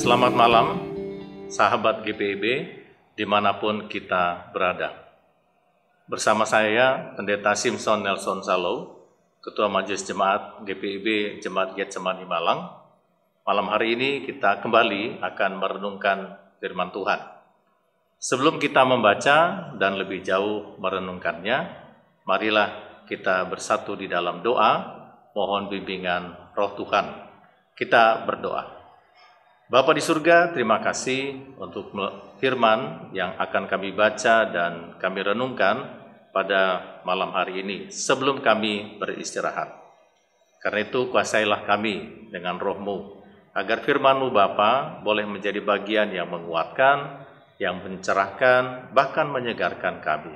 Selamat malam, sahabat GPIB, dimanapun kita berada. Bersama saya, Pendeta Simpson Nelson Salo, Ketua Majelis Jemaat GPIB Jemaat Getsemani Malang. Malam hari ini kita kembali akan merenungkan firman Tuhan. Sebelum kita membaca dan lebih jauh merenungkannya, marilah kita bersatu di dalam doa, mohon bimbingan Roh Tuhan. Kita berdoa. Bapa di surga, terima kasih untuk firman yang akan kami baca dan kami renungkan pada malam hari ini sebelum kami beristirahat. Karena itu kuasailah kami dengan roh-Mu, agar firman-Mu Bapa boleh menjadi bagian yang menguatkan, yang mencerahkan, bahkan menyegarkan kami.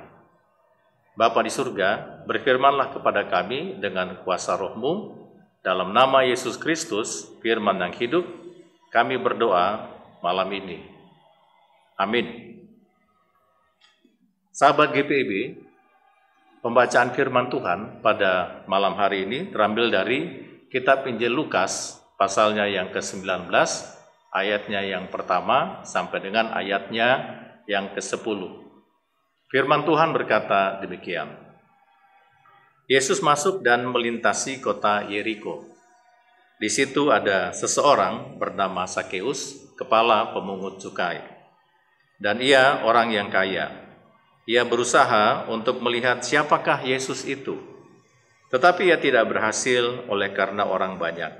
Bapa di surga, berfirmanlah kepada kami dengan kuasa roh-Mu, dalam nama Yesus Kristus, firman yang hidup, kami berdoa malam ini. Amin. Sahabat GPIB, pembacaan firman Tuhan pada malam hari ini terambil dari kitab Injil Lukas, pasalnya yang ke-19, ayatnya yang pertama sampai dengan ayatnya yang ke-10. Firman Tuhan berkata demikian. Yesus masuk dan melintasi kota Yeriko. Di situ ada seseorang bernama Sakeus, kepala pemungut cukai. Dan ia orang yang kaya. Ia berusaha untuk melihat siapakah Yesus itu. Tetapi ia tidak berhasil oleh karena orang banyak,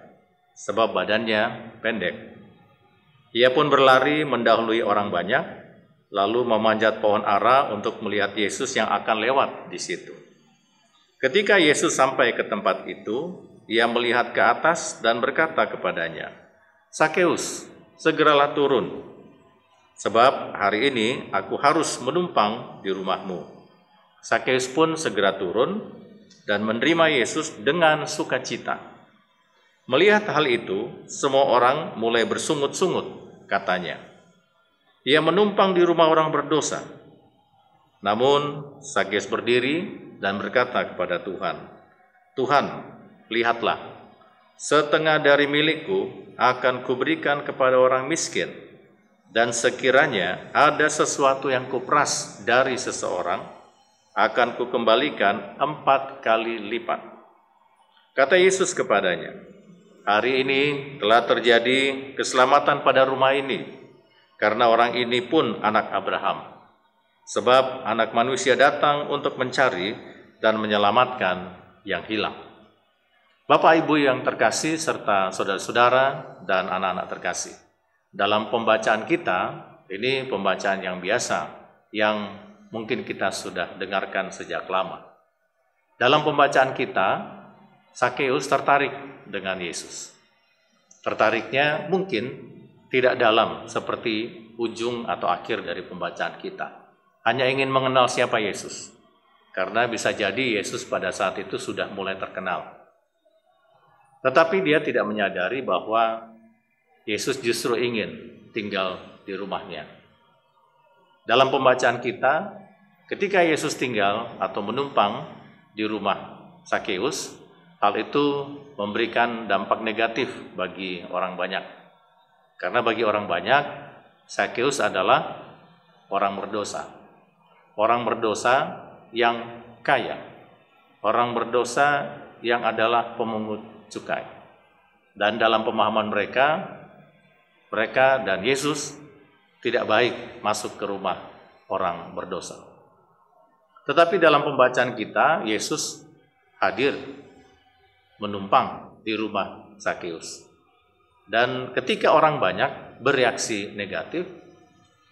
sebab badannya pendek. Ia pun berlari mendahului orang banyak, lalu memanjat pohon ara untuk melihat Yesus yang akan lewat di situ. Ketika Yesus sampai ke tempat itu, ia melihat ke atas dan berkata kepadanya, "Sakeus, segeralah turun, sebab hari ini aku harus menumpang di rumahmu." Sakeus pun segera turun dan menerima Yesus dengan sukacita. Melihat hal itu, semua orang mulai bersungut-sungut, katanya, "Ia menumpang di rumah orang berdosa." Namun Sakeus berdiri dan berkata kepada Tuhan, "Tuhan, lihatlah, setengah dari milikku akan kuberikan kepada orang miskin, dan sekiranya ada sesuatu yang kuperas dari seseorang, akan kukembalikan 4 kali lipat." Kata Yesus kepadanya, "Hari ini telah terjadi keselamatan pada rumah ini, karena orang ini pun anak Abraham. Sebab anak manusia datang untuk mencari dan menyelamatkan yang hilang." Bapak Ibu yang terkasih serta saudara-saudara dan anak-anak terkasih, dalam pembacaan kita, ini pembacaan yang biasa yang mungkin kita sudah dengarkan sejak lama. Dalam pembacaan kita, Sakeus tertarik dengan Yesus. Tertariknya mungkin tidak dalam seperti ujung atau akhir dari pembacaan kita. Hanya ingin mengenal siapa Yesus. Karena bisa jadi Yesus pada saat itu sudah mulai terkenal. Tetapi dia tidak menyadari bahwa Yesus justru ingin tinggal di rumahnya. Dalam pembacaan kita, ketika Yesus tinggal atau menumpang di rumah Sakeus, hal itu memberikan dampak negatif bagi orang banyak. Karena bagi orang banyak, Sakeus adalah orang berdosa. Orang berdosa yang kaya. Orang berdosa yang adalah pemungut cukai. Dan dalam pemahaman mereka dan Yesus tidak baik masuk ke rumah orang berdosa. Tetapi dalam pembacaan kita, Yesus hadir menumpang di rumah Sakeus. Dan ketika orang banyak bereaksi negatif,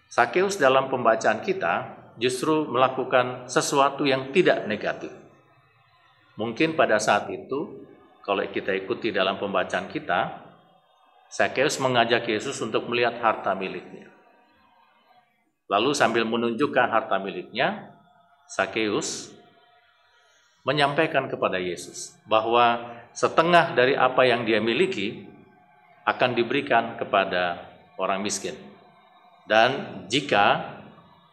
Sakeus dalam pembacaan kita justru melakukan sesuatu yang tidak negatif. Mungkin pada saat itu, kalau kita ikuti dalam pembacaan kita, Sakeus mengajak Yesus untuk melihat harta miliknya. Lalu sambil menunjukkan harta miliknya, Sakeus menyampaikan kepada Yesus bahwa setengah dari apa yang dia miliki akan diberikan kepada orang miskin. Dan jika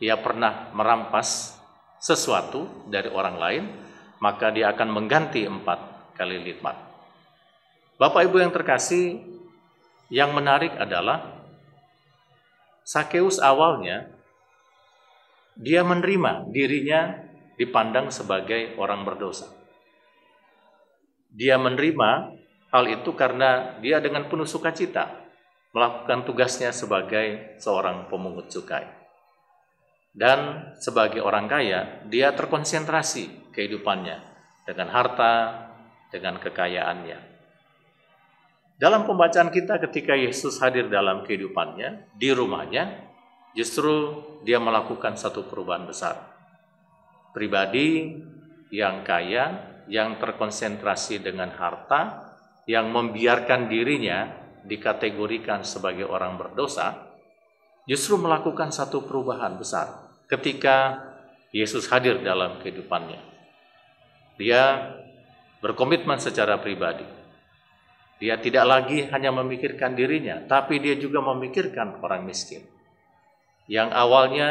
ia pernah merampas sesuatu dari orang lain, maka dia akan mengganti 4 kali lipat. Bapak Ibu yang terkasih, yang menarik adalah Sakeus awalnya dia menerima dirinya dipandang sebagai orang berdosa. Dia menerima hal itu karena dia dengan penuh sukacita melakukan tugasnya sebagai seorang pemungut cukai. Dan sebagai orang kaya, dia terkonsentrasi kehidupannya dengan harta, dengan kekayaannya. Dalam pembacaan kita ketika Yesus hadir dalam kehidupannya, di rumahnya, justru dia melakukan satu perubahan besar. Pribadi yang kaya, yang terkonsentrasi dengan harta, yang membiarkan dirinya dikategorikan sebagai orang berdosa, justru melakukan satu perubahan besar ketika Yesus hadir dalam kehidupannya. Dia berkomitmen secara pribadi. Dia tidak lagi hanya memikirkan dirinya, tapi dia juga memikirkan orang miskin. Yang awalnya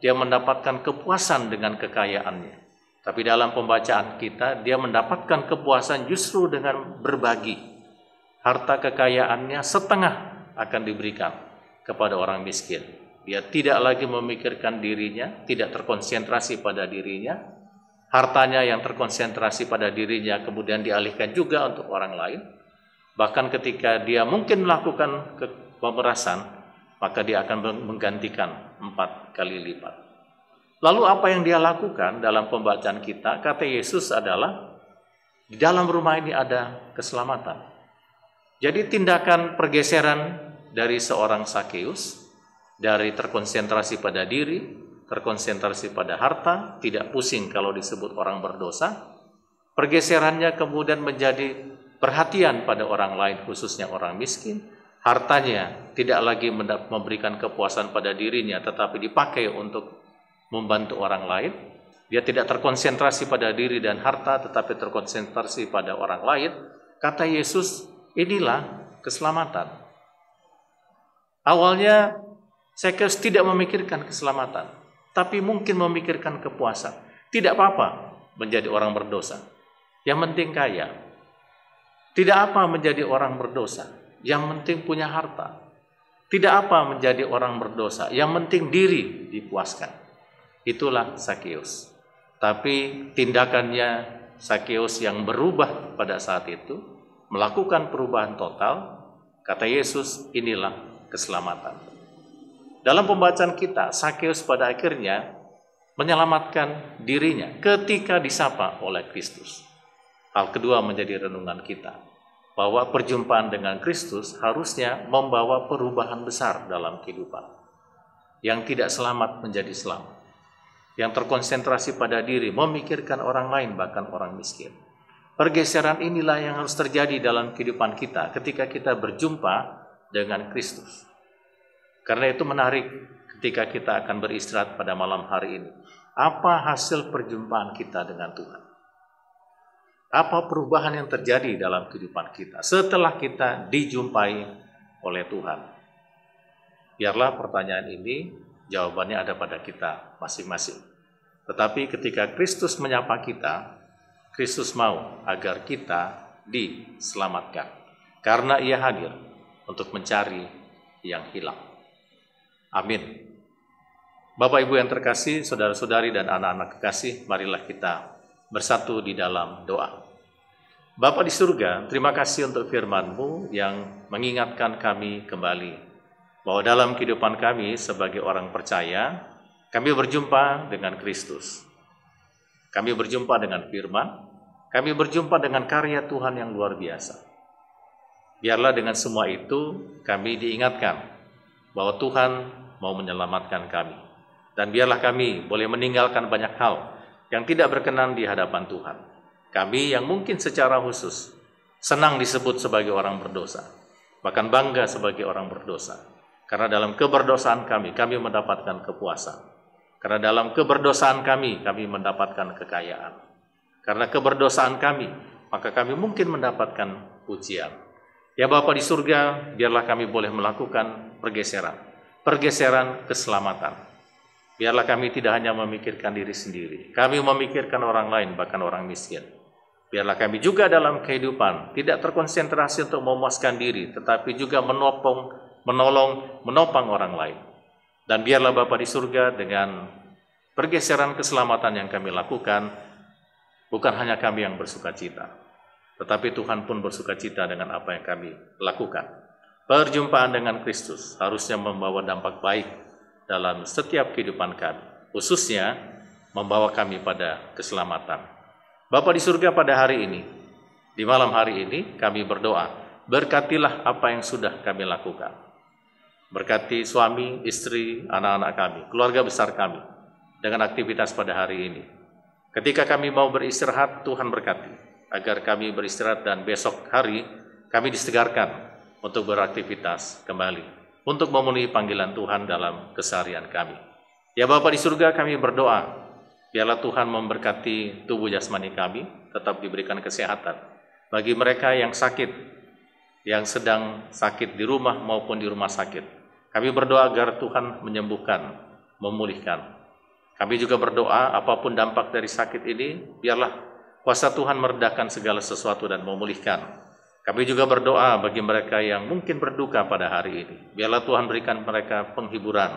dia mendapatkan kepuasan dengan kekayaannya. Tapi dalam pembacaan kita, dia mendapatkan kepuasan justru dengan berbagi. Harta kekayaannya setengah akan diberikan kepada orang miskin. Dia tidak lagi memikirkan dirinya, tidak terkonsentrasi pada dirinya. Hartanya yang terkonsentrasi pada dirinya kemudian dialihkan juga untuk orang lain. Bahkan ketika dia mungkin melakukan pemerasan, maka dia akan menggantikan 4 kali lipat. Lalu apa yang dia lakukan dalam pembacaan kita, kata Yesus adalah, di dalam rumah ini ada keselamatan. Jadi tindakan pergeseran dari seorang Sakeus, dari terkonsentrasi pada diri, terkonsentrasi pada harta, tidak pusing kalau disebut orang berdosa, pergeserannya kemudian menjadi perhatian pada orang lain, khususnya orang miskin. Hartanya tidak lagi memberikan kepuasan pada dirinya, tetapi dipakai untuk membantu orang lain. Dia tidak terkonsentrasi pada diri dan harta, tetapi terkonsentrasi pada orang lain. Kata Yesus, inilah keselamatan. Awalnya Sakeus tidak memikirkan keselamatan, tapi mungkin memikirkan kepuasan. Tidak apa-apa menjadi orang berdosa, yang penting kaya. Tidak apa menjadi orang berdosa, yang penting punya harta. Tidak apa menjadi orang berdosa, yang penting diri dipuaskan. Itulah Sakeus. Tapi tindakannya Sakeus yang berubah pada saat itu, melakukan perubahan total, kata Yesus, inilah keselamatan. Dalam pembacaan kita, Sakeus pada akhirnya menyelamatkan dirinya ketika disapa oleh Kristus. Hal kedua menjadi renungan kita, bahwa perjumpaan dengan Kristus harusnya membawa perubahan besar dalam kehidupan. Yang tidak selamat menjadi selamat. Yang terkonsentrasi pada diri, memikirkan orang lain, bahkan orang miskin. Pergeseran inilah yang harus terjadi dalam kehidupan kita ketika kita berjumpa dengan Kristus. Karena itu menarik ketika kita akan beristirahat pada malam hari ini. Apa hasil perjumpaan kita dengan Tuhan? Apa perubahan yang terjadi dalam kehidupan kita setelah kita dijumpai oleh Tuhan? Biarlah pertanyaan ini jawabannya ada pada kita masing-masing. Tetapi ketika Kristus menyapa kita, Kristus mau agar kita diselamatkan. Karena Ia hadir untuk mencari yang hilang. Amin. Bapak Ibu yang terkasih, saudara-saudari dan anak-anak kekasih, marilah kita bersatu di dalam doa. Bapa di surga, terima kasih untuk firman-Mu yang mengingatkan kami kembali bahwa dalam kehidupan kami sebagai orang percaya, kami berjumpa dengan Kristus. Kami berjumpa dengan firman, kami berjumpa dengan karya Tuhan yang luar biasa. Biarlah dengan semua itu kami diingatkan bahwa Tuhan mau menyelamatkan kami. Dan biarlah kami boleh meninggalkan banyak hal yang tidak berkenan di hadapan Tuhan. Kami yang mungkin secara khusus senang disebut sebagai orang berdosa, bahkan bangga sebagai orang berdosa. Karena dalam keberdosaan kami mendapatkan kepuasan. Karena dalam keberdosaan kami mendapatkan kekayaan. Karena keberdosaan kami, maka kami mungkin mendapatkan pujian. Ya Bapa di surga, biarlah kami boleh melakukan pergeseran keselamatan. Biarlah kami tidak hanya memikirkan diri sendiri, kami memikirkan orang lain, bahkan orang miskin. Biarlah kami juga dalam kehidupan tidak terkonsentrasi untuk memuaskan diri, tetapi juga menopang orang lain. Dan biarlah Bapa di surga dengan pergeseran keselamatan yang kami lakukan, bukan hanya kami yang bersuka cita, tetapi Tuhan pun bersuka cita dengan apa yang kami lakukan. Perjumpaan dengan Kristus harusnya membawa dampak baik dalam setiap kehidupan kami, khususnya membawa kami pada keselamatan. Bapa di surga, pada hari ini, di malam hari ini kami berdoa, berkatilah apa yang sudah kami lakukan. Berkati suami, istri, anak-anak kami, keluarga besar kami, dengan aktivitas pada hari ini. Ketika kami mau beristirahat, Tuhan berkati, agar kami beristirahat dan besok hari kami disegarkan untuk beraktivitas kembali, untuk memenuhi panggilan Tuhan dalam keseharian kami. Ya Bapa di surga, kami berdoa, biarlah Tuhan memberkati tubuh jasmani kami, tetap diberikan kesehatan. Bagi mereka yang sakit, yang sedang sakit di rumah maupun di rumah sakit, kami berdoa agar Tuhan menyembuhkan, memulihkan. Kami juga berdoa apapun dampak dari sakit ini, biarlah kuasa Tuhan meredakan segala sesuatu dan memulihkan. Kami juga berdoa bagi mereka yang mungkin berduka pada hari ini. Biarlah Tuhan berikan mereka penghiburan.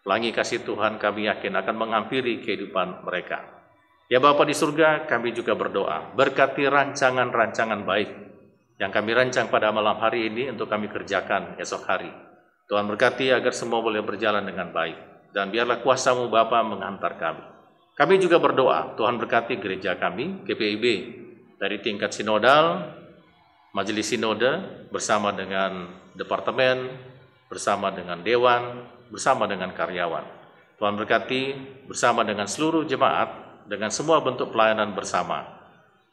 Pelangi kasih Tuhan kami yakin akan menghampiri kehidupan mereka. Ya Bapa di surga, kami juga berdoa, berkati rancangan-rancangan baik yang kami rancang pada malam hari ini untuk kami kerjakan esok hari. Tuhan berkati agar semua boleh berjalan dengan baik. Dan biarlah kuasa-Mu Bapa menghantar kami. Kami juga berdoa, Tuhan berkati gereja kami, GPIB, dari tingkat sinodal, majelis sinode, bersama dengan departemen, bersama dengan dewan, bersama dengan karyawan. Tuhan berkati bersama dengan seluruh jemaat, dengan semua bentuk pelayanan bersama.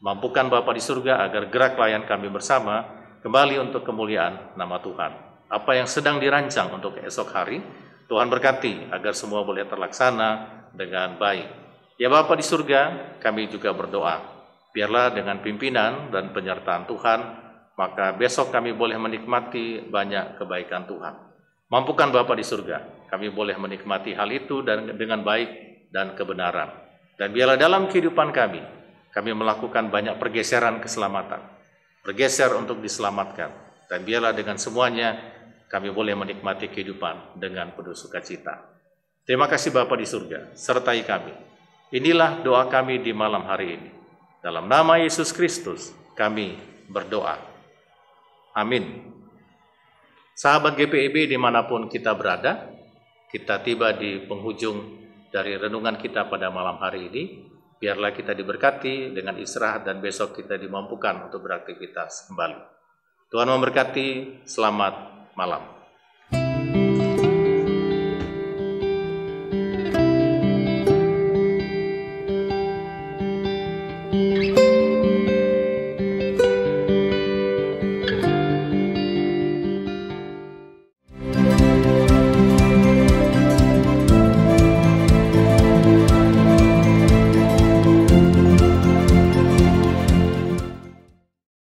Mampukan Bapa di surga agar gerak layan kami bersama kembali untuk kemuliaan nama Tuhan. Apa yang sedang dirancang untuk esok hari, Tuhan berkati agar semua boleh terlaksana dengan baik. Ya Bapa di surga, kami juga berdoa, biarlah dengan pimpinan dan penyertaan Tuhan, maka besok kami boleh menikmati banyak kebaikan Tuhan. Mampukan Bapa di surga, kami boleh menikmati hal itu dan dengan baik dan kebenaran. Dan biarlah dalam kehidupan kami melakukan banyak pergeseran keselamatan, bergeser untuk diselamatkan. Dan biarlah dengan semuanya, kami boleh menikmati kehidupan dengan penuh sukacita. Terima kasih Bapa di surga, sertai kami. Inilah doa kami di malam hari ini. Dalam nama Yesus Kristus, kami berdoa. Amin. Sahabat GPIB dimanapun kita berada, kita tiba di penghujung dari renungan kita pada malam hari ini. Biarlah kita diberkati dengan istirahat dan besok kita dimampukan untuk beraktivitas kembali. Tuhan memberkati, selamat malam.